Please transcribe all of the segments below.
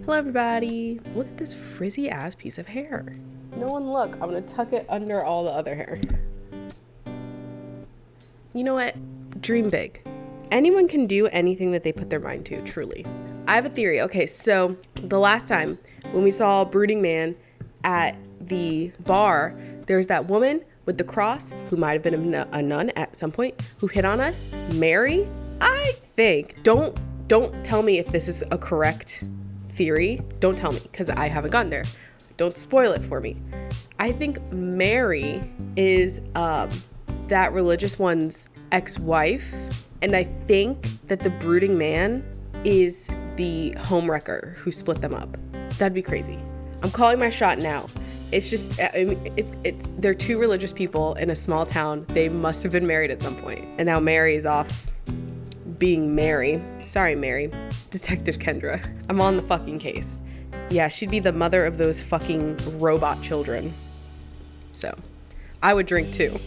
Hello everybody. Look at this frizzy ass piece of hair. No one look. I'm gonna tuck it under all the other hair. You know what? Dream big. Anyone can do anything that they put their mind to, truly. I have a theory. Okay, so the last time when we saw Brooding Man at the bar, there was that woman with the cross who might have been a nun at some point who hit on us. Mary, I think. Don't tell me if this is a correct theory. Don't tell me, because I haven't gone there. Don't spoil it for me. I think Mary is that religious one's ex-wife, and I think that the Brooding Man is the homewrecker who split them up. That'd be crazy. I'm calling my shot now. It's just, I mean, they're two religious people in a small town. They must have been married at some point. And now Mary is off being Mary. Sorry, Mary. Detective Kendra. I'm on the fucking case. Yeah, she'd be the mother of those fucking robot children. So, I would drink too.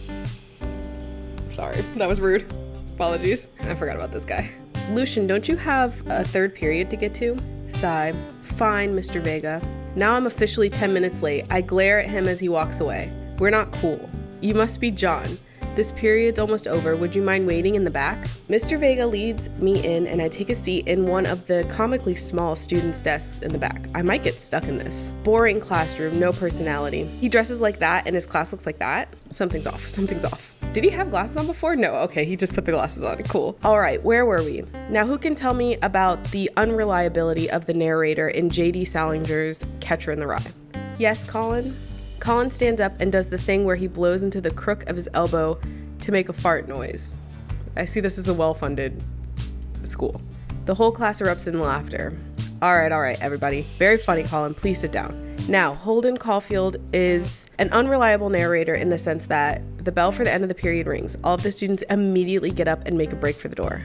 Sorry, that was rude. Apologies. I forgot about this guy. Lucian, don't you have a third period to get to? Sigh. Fine, Mr. Vega. Now I'm officially 10 minutes late. I glare at him as he walks away. We're not cool. You must be John. This period's almost over. Would you mind waiting in the back? Mr. Vega leads me in and I take a seat in one of the comically small students' desks in the back. I might get stuck in this. Boring classroom, no personality. He dresses like that and his class looks like that? Something's off. Something's off. Did he have glasses on before? No, okay, he just put the glasses on. Cool. All right, where were we? Now, who can tell me about the unreliability of the narrator in J.D. Salinger's Catcher in the Rye? Yes, Colin? Colin stands up and does the thing where he blows into the crook of his elbow to make a fart noise. I see this as a well-funded school. The whole class erupts in laughter. All right, everybody. Very funny, Colin. Please sit down. Now, Holden Caulfield is an unreliable narrator in the sense that the bell for the end of the period rings. All of the students immediately get up and make a break for the door.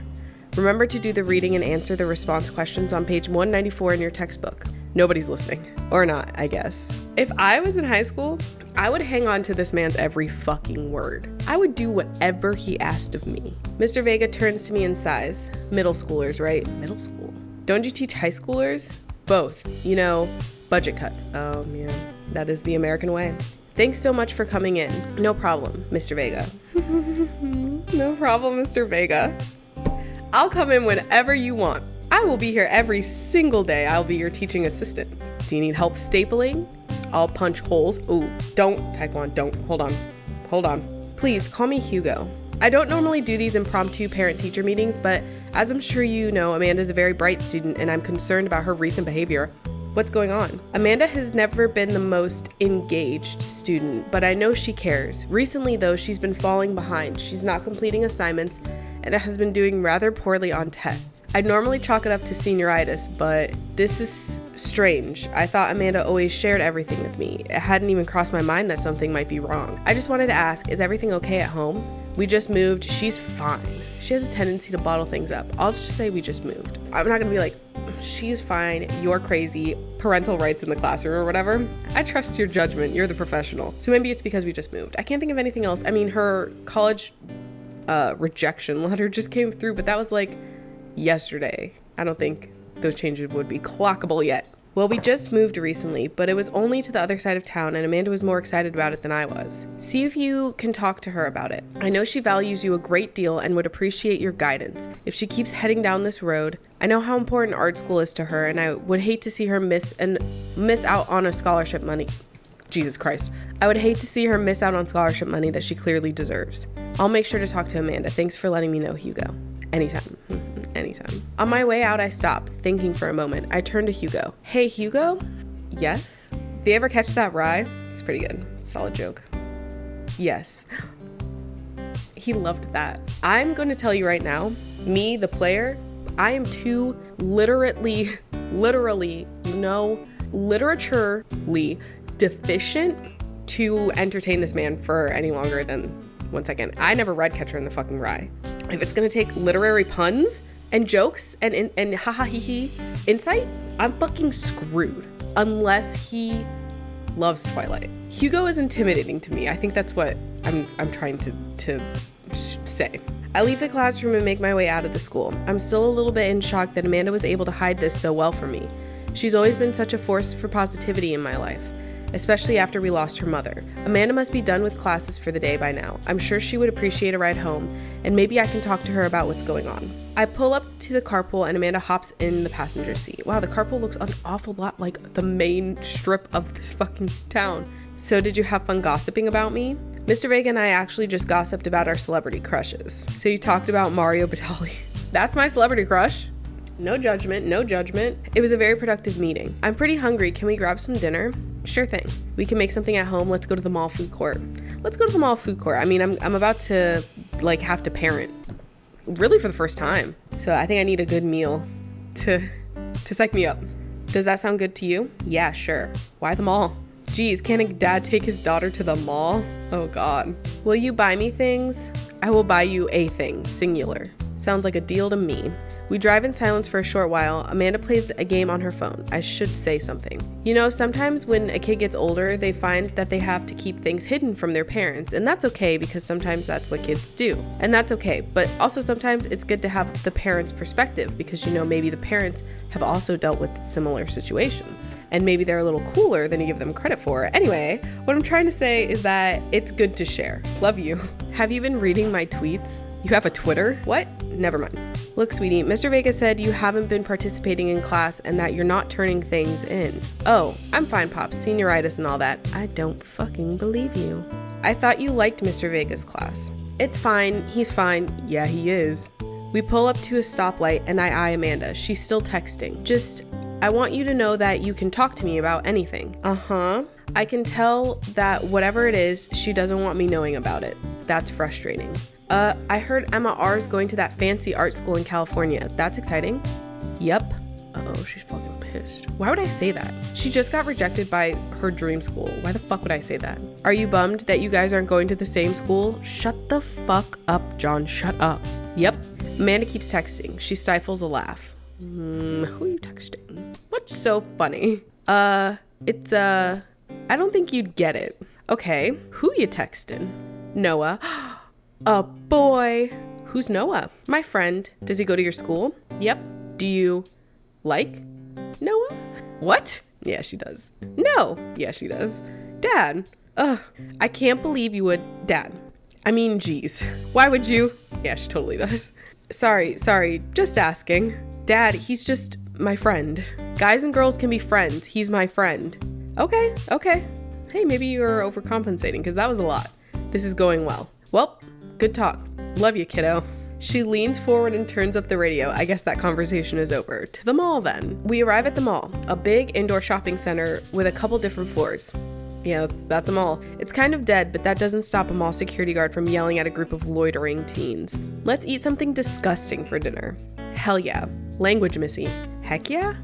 Remember to do the reading and answer the response questions on page 194 in your textbook. Nobody's listening. Or not, I guess. If I was in high school, I would hang on to this man's every fucking word. I would do whatever he asked of me. Mr. Vega turns to me and sighs. Middle schoolers, right? Middle school. Don't you teach high schoolers? Both. You know, budget cuts. Oh, man. That is the American way. Thanks so much for coming in. No problem, Mr. Vega. No problem, Mr. Vega. I'll come in whenever you want. I will be here every single day. I'll be your teaching assistant. Do you need help stapling? I'll punch holes. Ooh, don't, Taekwon, don't. Hold on. Please, call me Hugo. I don't normally do these impromptu parent-teacher meetings, but as I'm sure you know, Amanda's a very bright student and I'm concerned about her recent behavior. What's going on? Amanda has never been the most engaged student, but I know she cares. Recently, though, she's been falling behind. She's not completing assignments and has been doing rather poorly on tests. I'd normally chalk it up to senioritis, but this is strange. I thought Amanda always shared everything with me. It hadn't even crossed my mind that something might be wrong. I just wanted to ask, is everything okay at home? We just moved. She's fine. She has a tendency to bottle things up. I'll just say we just moved. I'm not gonna be like, she's fine, you're crazy, parental rights in the classroom or whatever. I trust your judgment. You're the professional. So maybe it's because we just moved. I can't think of anything else. I mean, her college rejection letter just came through, but that was like yesterday. I don't think those changes would be clockable yet. Well, we just moved recently, but it was only to the other side of town, and Amanda was more excited about it than I was. See if you can talk to her about it. I know she values you a great deal and would appreciate your guidance. If she keeps heading down this road, I know how important art school is to her, and I would hate to see her miss out on a scholarship money. Jesus Christ. I would hate to see her miss out on scholarship money that she clearly deserves. I'll make sure to talk to Amanda. Thanks for letting me know, Hugo. Anytime. Anytime. On my way out, I stop, thinking for a moment. I turn to Hugo. Hey, Hugo? Yes? Do you ever catch that rye? It's pretty good. Solid joke. Yes. He literaturely that. I'm going to tell you right now, me, the player, I am too literaturely deficient to entertain this man for any longer than 1 second. I never read Catcher in the fucking Rye. If it's gonna take literary puns and jokes and haha hee hee insight, I'm fucking screwed unless he loves Twilight. Hugo is intimidating to me. I think that's what I'm trying to say. I leave the classroom and make my way out of the school. I'm still a little bit in shock that Amanda was able to hide this so well from me. She's always been such a force for positivity in my life, especially after we lost her mother. Amanda must be done with classes for the day by now. I'm sure she would appreciate a ride home, and maybe I can talk to her about what's going on. I pull up to the carpool and Amanda hops in the passenger seat. Wow, the carpool looks an awful lot like the main strip of this fucking town. So did you have fun gossiping about me? Mr. Vega and I actually just gossiped about our celebrity crushes. So you talked about Mario Batali. That's my celebrity crush. No judgment, no judgment. It was a very productive meeting. I'm pretty hungry. Can we grab some dinner? Sure thing. We can make something at home. Let's go to the mall food court. Let's go to the mall food court. I mean, I'm about to have to parent really for the first time. So I think I need a good meal to psych me up. Does that sound good to you? Yeah, sure. Why the mall? Geez, can a dad take his daughter to the mall? Oh God. Will you buy me things? I will buy you a thing, singular. Sounds like a deal to me. We drive in silence for a short while. Amanda plays a game on her phone. I should say something. You know, sometimes when a kid gets older, they find that they have to keep things hidden from their parents, and that's okay because sometimes that's what kids do. And that's okay, but also sometimes it's good to have the parents' perspective because, you know, maybe the parents have also dealt with similar situations. And maybe they're a little cooler than you give them credit for. Anyway, what I'm trying to say is that it's good to share. Love you. Have you been reading my tweets? You have a Twitter? What? Never mind. Look, sweetie, Mr. Vega said you haven't been participating in class and that you're not turning things in. Oh, I'm fine, Pops. Senioritis and all that. I don't fucking believe you. I thought you liked Mr. Vega's class. It's fine. He's fine. Yeah, he is. We pull up to a stoplight and I eye Amanda. She's still texting. I want you to know that you can talk to me about anything. Uh-huh. I can tell that whatever it is, she doesn't want me knowing about it. That's frustrating. I heard Emma R's going to that fancy art school in California. That's exciting. Yep. Uh-oh, she's fucking pissed. Why would I say that? She just got rejected by her dream school. Why the fuck would I say that? Are you bummed that you guys aren't going to the same school? Shut the fuck up, John. Shut up. Yep. Amanda keeps texting. She stifles a laugh. Who are you texting? What's so funny? I don't think you'd get it. Okay, who you texting? Noah. A boy. Who's Noah? My friend. Does he go to your school? Yep. Do you like Noah? What? Yeah, she does. No. Yeah, she does. Dad. Ugh. I can't believe you would. Dad. I mean, geez. Why would you? Yeah, she totally does. Sorry. Just asking. Dad, he's just my friend. Guys and girls can be friends. He's my friend. Okay. Hey, maybe you're overcompensating because that was a lot. This is going well. Well, good talk. Love you, kiddo. She leans forward and turns up the radio. I guess that conversation is over. To the mall then. We arrive at the mall, a big indoor shopping center with a couple different floors. Yeah, that's a mall. It's kind of dead, but that doesn't stop a mall security guard from yelling at a group of loitering teens. Let's eat something disgusting for dinner. Hell yeah. Language, missy. Heck yeah?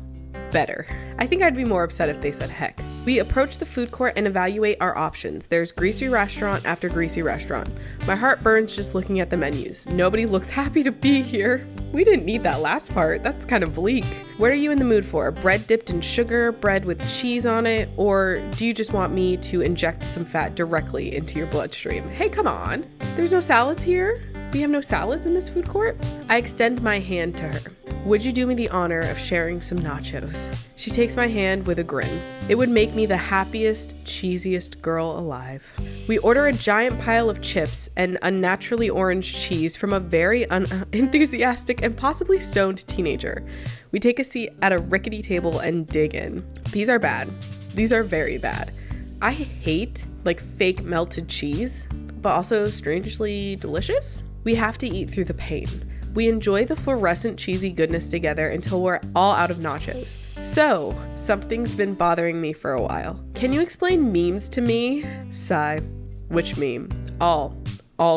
Better. I think I'd be more upset if they said heck. We approach the food court and evaluate our options. There's greasy restaurant after greasy restaurant. My heart burns just looking at the menus. Nobody looks happy to be here. We didn't need that last part. That's kind of bleak. What are you in the mood for? Bread dipped in sugar, bread with cheese on it, or do you just want me to inject some fat directly into your bloodstream? Hey, come on. There's no salads here? We have no salads in this food court? I extend my hand to her. Would you do me the honor of sharing some nachos? She takes my hand with a grin. It would make me the happiest, cheesiest girl alive. We order a giant pile of chips and unnaturally orange cheese from a very unenthusiastic and possibly stoned teenager. We take a seat at a rickety table and dig in. These are bad. These are very bad. I hate fake melted cheese, but also strangely delicious. We have to eat through the pain. We enjoy the fluorescent cheesy goodness together until we're all out of nachos. So, something's been bothering me for a while. Can you explain memes to me? Sigh. Which meme? All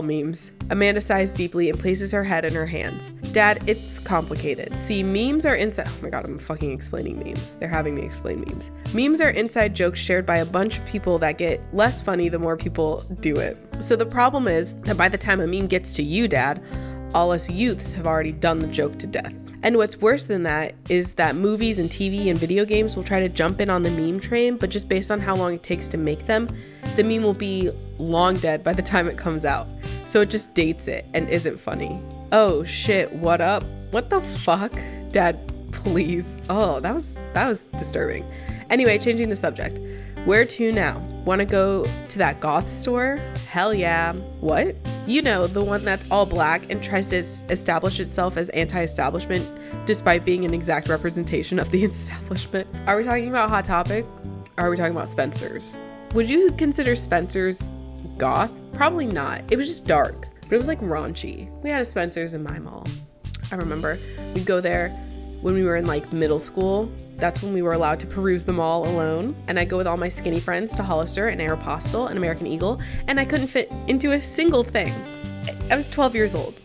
memes. Amanda sighs deeply and places her head in her hands. Dad, it's complicated. See, memes are inside... Oh my god, I'm fucking explaining memes. They're having me explain memes. Memes are inside jokes shared by a bunch of people that get less funny the more people do it. So the problem is that by the time a meme gets to you, Dad, all us youths have already done the joke to death. And what's worse than that is that movies and TV and video games will try to jump in on the meme train, but just based on how long it takes to make them, the meme will be long dead by the time it comes out. So it just dates it and isn't funny. Oh shit, what up? What the fuck? Dad, Please. Oh, that was disturbing. Anyway, changing the subject. Where to now? Want to go to that goth store? Hell yeah. What? You know, the one that's all black and tries to establish itself as anti-establishment despite being an exact representation of the establishment. Are we talking about Hot Topic? Or are we talking about Spencer's? Would you consider Spencer's goth? Probably not. It was just dark, but it was like raunchy. We had a Spencer's in my mall. I remember we'd go there when we were in like middle school. That's when we were allowed to peruse the mall alone. And I'd go with all my skinny friends to Hollister and Aeropostale and American Eagle. And I couldn't fit into a single thing. I was 12 years old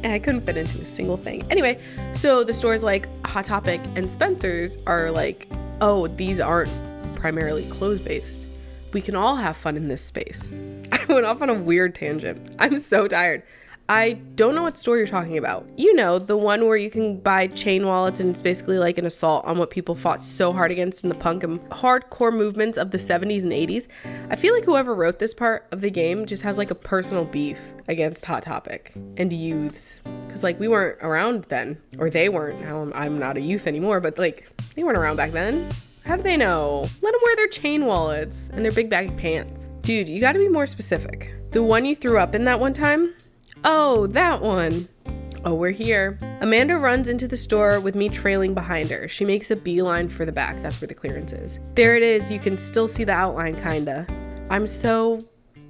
and I couldn't fit into a single thing. Anyway, so the stores like Hot Topic and Spencer's are like, oh, these aren't primarily clothes based. We can all have fun in this space. I went off on a weird tangent. I'm so tired. I don't know what store you're talking about. You know, the one where you can buy chain wallets and it's basically like an assault on what people fought so hard against in the punk and hardcore movements of the 70s and 80s. I feel like whoever wrote this part of the game just has like a personal beef against Hot Topic and youths. Because like we weren't around then, or they weren't. Now I'm not a youth anymore, but like they weren't around back then. How do they know? Let them wear their chain wallets and their big baggy pants. Dude, you gotta be more specific. The one you threw up in that one time? Oh, that one. Oh, we're here. Amanda runs into the store with me trailing behind her. She makes a beeline for the back. That's where the clearance is. There it is. You can still see the outline, kinda. I'm so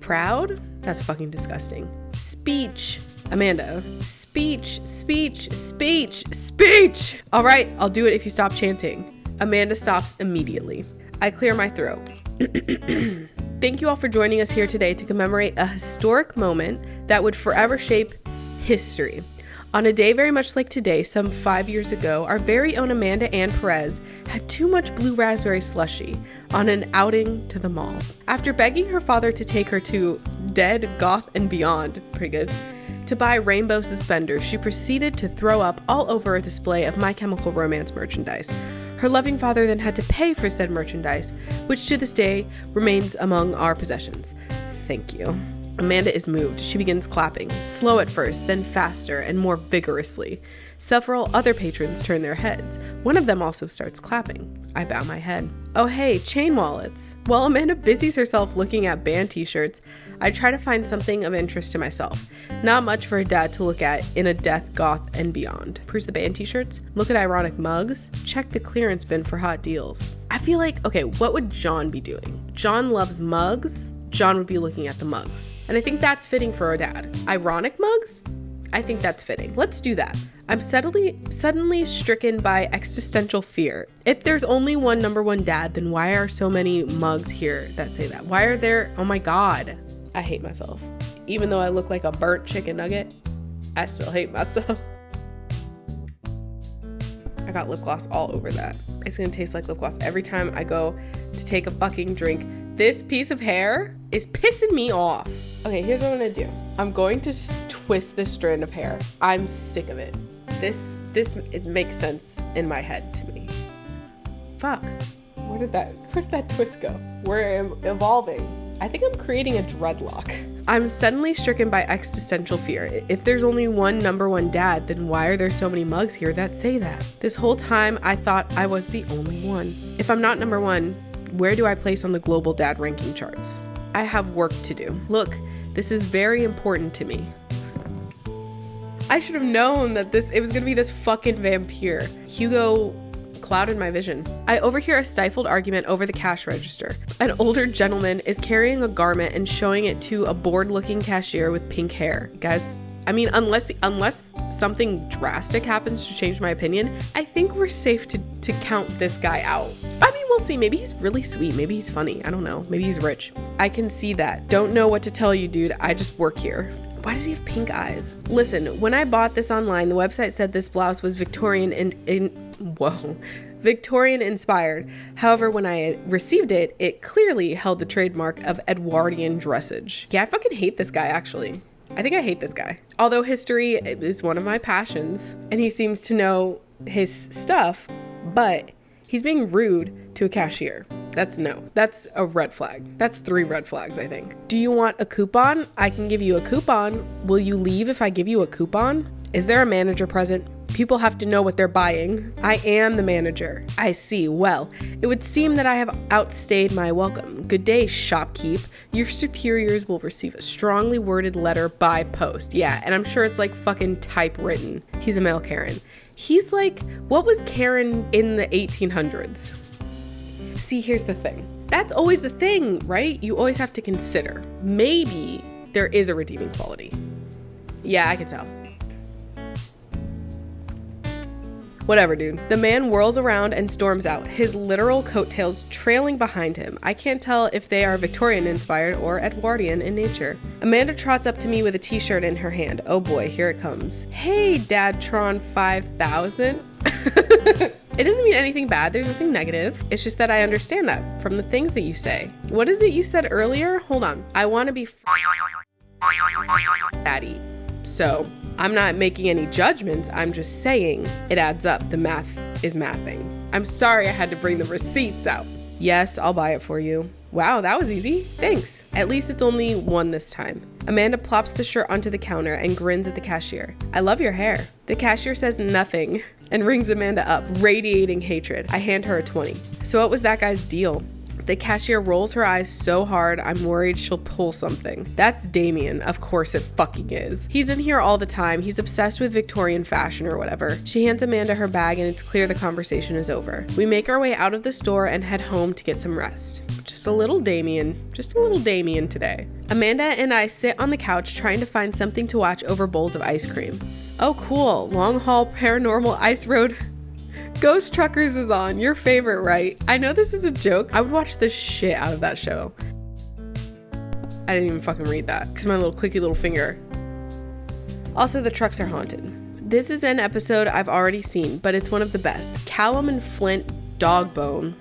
proud. That's fucking disgusting. Speech. Amanda. Speech, speech, speech, speech. All right, I'll do it if you stop chanting. Amanda stops immediately. I clear my throat. Thank you all for joining us here today to commemorate a historic moment that would forever shape history. On a day very much like today, some 5 years ago, our very own Amanda Ann Perez had too much blue raspberry slushy on an outing to the mall. After begging her father to take her to Dead, Goth, and Beyond, pretty good, to buy rainbow suspenders, she proceeded to throw up all over a display of My Chemical Romance merchandise. Her loving father then had to pay for said merchandise, which to this day remains among our possessions. Thank you. Amanda is moved. She begins clapping, slow at first, then faster and more vigorously. Several other patrons turn their heads. One of them also starts clapping. I bow my head. Oh hey, chain wallets. While Amanda busies herself looking at band t-shirts, I try to find something of interest to myself. Not much for a dad to look at in a Death, Goth, and Beyond. Peruse the band t-shirts, look at ironic mugs, check the clearance bin for hot deals. I feel like, okay, what would John be doing? John loves mugs. John would be looking at the mugs. And I think that's fitting for a dad. Ironic mugs? I think that's fitting. Let's do that. I'm suddenly stricken by existential fear. If there's only one number one dad, then why are so many mugs here that say that? Why are there, oh my God. I hate myself. Even though I look like a burnt chicken nugget, I still hate myself. I got lip gloss all over that. It's gonna taste like lip gloss every time I go to take a fucking drink. This piece of hair is pissing me off. Okay, here's what I'm gonna do. I'm going to twist this strand of hair. I'm sick of it. It makes sense in my head to me. Fuck. Where did that twist go? We're evolving. I think I'm creating a dreadlock. I'm suddenly stricken by existential fear. If there's only one number one dad, then why are there so many mugs here that say that? This whole time I thought I was the only one. If I'm not number one, where do I place on the global dad ranking charts? I have work to do. Look, this is very important to me. I should have known that it was gonna be this fucking vampire. Hugo clouded my vision. I overhear a stifled argument over the cash register. An older gentleman is carrying a garment and showing it to a bored-looking cashier with pink hair. Guys, I mean, unless something drastic happens to change my opinion, I think we're safe to count this guy out. I mean, we'll see. Maybe he's really sweet. Maybe he's funny. I don't know. Maybe he's rich. I can see that. Don't know what to tell you, dude. I just work here. Why does he have pink eyes? Listen, when I bought this online, the website said this blouse was Victorian inspired. However, when I received it, it clearly held the trademark of Edwardian dressage. Yeah, I fucking hate this guy, actually. I think I hate this guy. Although history is one of my passions, and he seems to know his stuff, but he's being rude to a cashier. That's a red flag. That's 3 red flags, I think. Do you want a coupon? I can give you a coupon. Will you leave if I give you a coupon? Is there a manager present? People have to know what they're buying. I am the manager. I see. Well, it would seem that I have outstayed my welcome. Good day, shopkeep. Your superiors will receive a strongly worded letter by post. Yeah, and I'm sure it's like fucking typewritten. He's a male Karen. He's like, what was Karen in the 1800s? See, here's the thing. That's always the thing, right? You always have to consider. Maybe there is a redeeming quality. Yeah, I can tell. Whatever, dude. The man whirls around and storms out, his literal coattails trailing behind him. I can't tell if they are Victorian-inspired or Edwardian in nature. Amanda trots up to me with a t-shirt in her hand. Oh boy, here it comes. Hey, Dadtron 5000. It doesn't mean anything bad. There's nothing negative. It's just that I understand that from the things that you say. What is it you said earlier? Hold on. I want to be fatty. So I'm not making any judgments. I'm just saying it adds up. The math is mathing. I'm sorry I had to bring the receipts out. Yes, I'll buy it for you. Wow, that was easy. Thanks. At least it's only one this time. Amanda plops the shirt onto the counter and grins at the cashier. I love your hair. The cashier says nothing and rings Amanda up, radiating hatred. I hand her a 20. So what was that guy's deal? The cashier rolls her eyes so hard, I'm worried she'll pull something. That's Damien. Of course it fucking is. He's in here all the time. He's obsessed with Victorian fashion or whatever. She hands Amanda her bag and it's clear the conversation is over. We make our way out of the store and head home to get some rest. Just a little Damien today. Amanda and I sit on the couch trying to find something to watch over bowls of ice cream. Oh cool, Long Haul Paranormal Ice Road Ghost Truckers is on. Your favorite, right? I know this is a joke. I would watch the shit out of that show. I didn't even fucking read that because my little clicky little finger. Also, the trucks are haunted. This is an episode I've already seen, but it's one of the best. Callum and Flint Dogbone.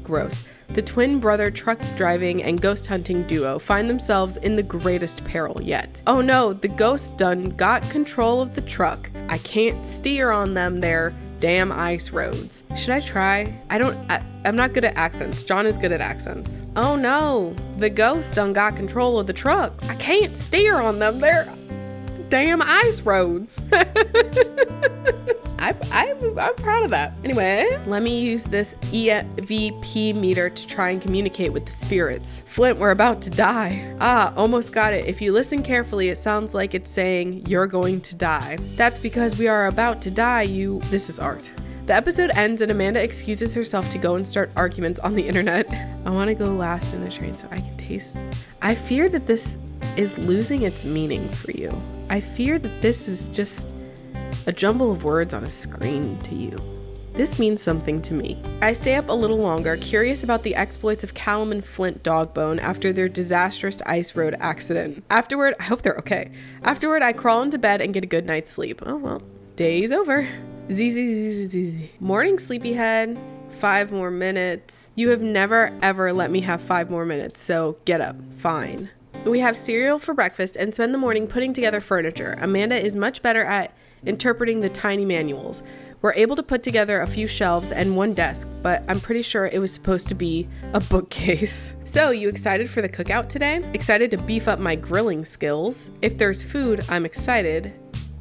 Gross. The twin brother truck driving and ghost hunting duo find themselves in the greatest peril yet. Oh no, the ghost done got control of the truck. I can't steer on them there damn ice roads. Should I try? I'm not good at accents. John is good at accents. Oh no, the ghost done got control of the truck. I can't steer on them there damn ice roads. I'm proud of that. Anyway, let me use this EVP meter to try and communicate with the spirits. Flint, we're about to die. Ah, almost got it. If you listen carefully, it sounds like it's saying you're going to die. That's because we are about to die, This is art. The episode ends and Amanda excuses herself to go and start arguments on the internet. I want to go last in the train so I can taste. I fear that this is losing its meaning for you. I fear that this is just a jumble of words on a screen to you. This means something to me. I stay up a little longer, curious about the exploits of Callum and Flint Dogbone after their disastrous ice road accident. Afterward, I hope they're okay. Afterward, I crawl into bed and get a good night's sleep. Oh well, day's over. Z. Morning, sleepyhead. 5 more minutes. You have never ever let me have 5 more minutes, so get up. Fine. We have cereal for breakfast and spend the morning putting together furniture. Amanda is much better at interpreting the tiny manuals. We're able to put together a few shelves and one desk, but I'm pretty sure it was supposed to be a bookcase. So, you excited for the cookout today? Excited to beef up my grilling skills? If there's food, I'm excited.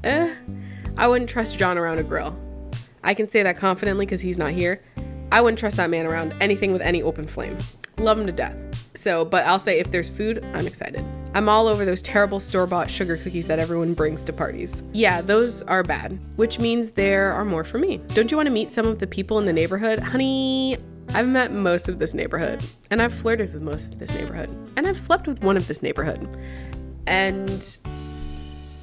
I wouldn't trust John around a grill. I can say that confidently because he's not here. I wouldn't trust that man around anything with any open flame. Love him to death. So, but I'll say if there's food, I'm excited. I'm all over those terrible store-bought sugar cookies that everyone brings to parties. Yeah, those are bad, which means there are more for me. Don't you want to meet some of the people in the neighborhood? Honey, I've met most of this neighborhood, and I've flirted with most of this neighborhood, and I've slept with one of this neighborhood. And,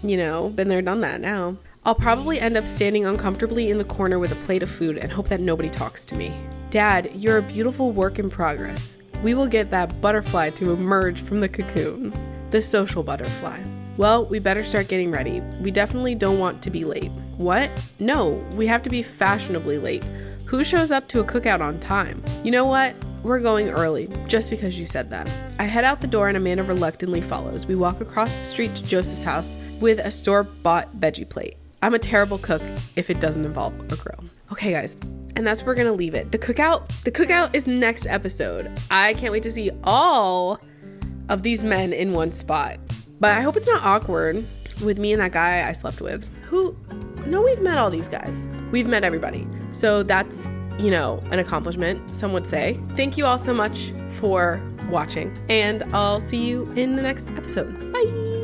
been there, done that now. I'll probably end up standing uncomfortably in the corner with a plate of food and hope that nobody talks to me. Dad, you're a beautiful work in progress. We will get that butterfly to emerge from the cocoon. The social butterfly. Well, we better start getting ready. We definitely don't want to be late. What? No, we have to be fashionably late. Who shows up to a cookout on time? You know what? We're going early, just because you said that. I head out the door and Amanda reluctantly follows. We walk across the street to Joseph's house with a store-bought veggie plate. I'm a terrible cook if it doesn't involve a grill. Okay, guys. And that's where we're gonna leave it. The cookout is next episode. I can't wait to see all of these men in one spot. But I hope it's not awkward with me and that guy I slept with. Who No, we've met all these guys. We've met everybody. So that's, an accomplishment, some would say. Thank you all so much for watching, and I'll see you in the next episode. Bye.